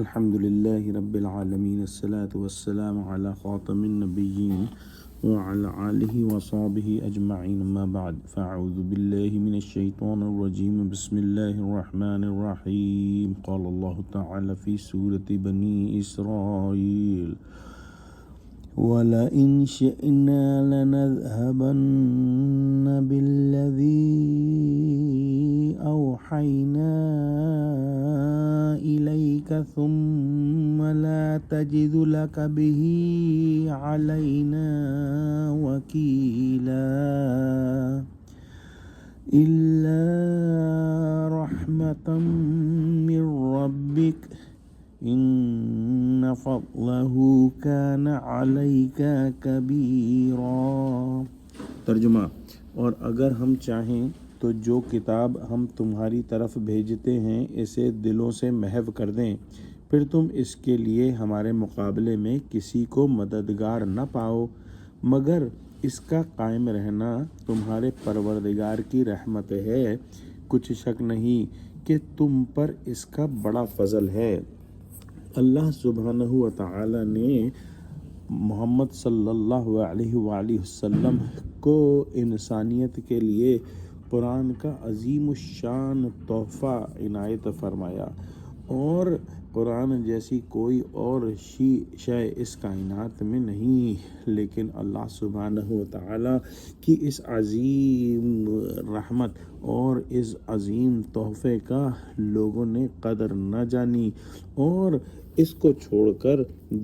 الحمد لله رب العالمين الصلاة والسلام على خاتم النبيين وعلى آله وصحبه أجمعين ما بعد فأعوذ بالله من الشيطان الرجيم بسم الله الرحمن الرحيم قال الله تعالى في سورة بني إسرائيل وَلَئِنْ شِئْنَا لَنَذْهَبَنَّ بِالَّذِي أَوْحَيْنَا إِلَيْكَ ثُمَّ لَا تَجِدُ لَكَ بِهِ عَلَيْنَا وَكِيلًا إِلَّا رَحْمَةً مِّن رَّبِّكَ إِنَّ فَضْلَهُ كَانَ عَلَيْكَ كَبِيرًا۔ ترجمہ: اور اگر ہم چاہیں تو جو کتاب ہم تمہاری طرف بھیجتے ہیں اسے دلوں سے محو کر دیں، پھر تم اس کے لیے ہمارے مقابلے میں کسی کو مددگار نہ پاؤ، مگر اس کا قائم رہنا تمہارے پروردگار کی رحمت ہے، کچھ شک نہیں کہ تم پر اس کا بڑا فضل ہے۔ اللہ سبحانہ و تعالی نے محمد صلی اللہ علیہ وآلہ وسلم کو انسانیت کے لیے قرآن کا عظیم الشان تحفہ عنایت فرمایا، اور قرآن جیسی کوئی اور شے اس کائنات میں نہیں، لیکن اللہ سبحانہ و تعالی کی اس عظیم رحمت اور اس عظیم تحفے کا لوگوں نے قدر نہ جانی اور اس کو چھوڑ کر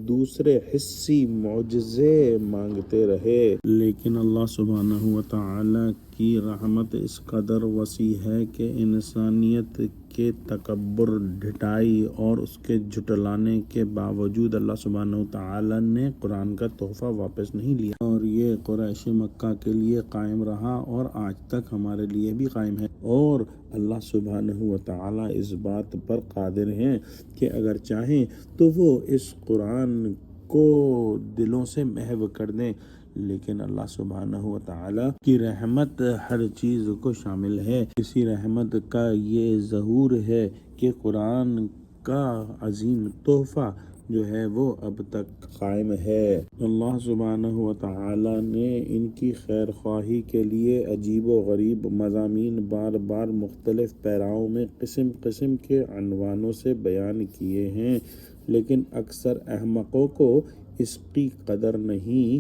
دوسرے حسی معجزے مانگتے رہے، لیکن اللہ سبحانہ و تعالی کی رحمت اس قدر وسیع ہے کہ انسانیت کے تکبر، ڈھٹائی اور اس کے جھٹلانے کے باوجود اللہ سبحانہ و تعالی نے قرآن کا تحفہ واپس نہیں لیا، اور یہ قریش مکہ کے لیے قائم رہا اور آج تک ہمارے لیے بھی قائم ہے، اور اللہ سبحانہ و تعالی اس بات پر قادر ہیں کہ اگر چاہیں تو وہ اس قرآن کو دلوں سے محو کر دیں، لیکن اللہ سبحانہ و تعالی کی رحمت ہر چیز کو شامل ہے۔ اسی رحمت کا یہ ظہور ہے کہ قرآن کا عظیم تحفہ جو ہے وہ اب تک قائم ہے۔ اللہ سبحانہ و تعالی نے ان کی خیر خواہی کے لیے عجیب و غریب مضامین بار بار مختلف پیراؤں میں قسم قسم کے عنوانوں سے بیان کیے ہیں، لیکن اکثر احمقوں کو اس کی قدر نہیں،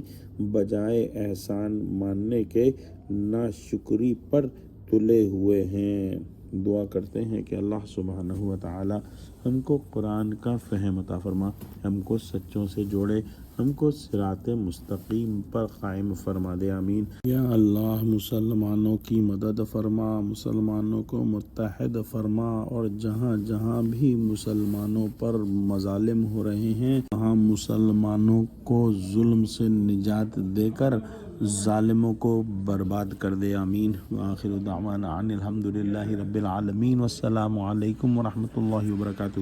بجائے احسان ماننے کے ناشکری پر تلے ہوئے ہیں۔ دعا کرتے ہیں کہ اللہ سبحانہ و تعالی ہم کو قرآن کا فہم عطا فرما، ہم کو سچوں سے جوڑے، ہم کو صراط مستقیم پر قائم فرما دے، آمین۔ یا اللہ مسلمانوں کی مدد فرما، مسلمانوں کو متحد فرما، اور جہاں جہاں بھی مسلمانوں پر مظالم ہو رہے ہیں وہاں مسلمانوں کو ظلم سے نجات دے کر ظالموں کو برباد کر دے، آمین۔ وآخر دعوانا ان الحمد للہ رب العالمین، والسلام علیکم ورحمۃ اللہ وبرکاتہ۔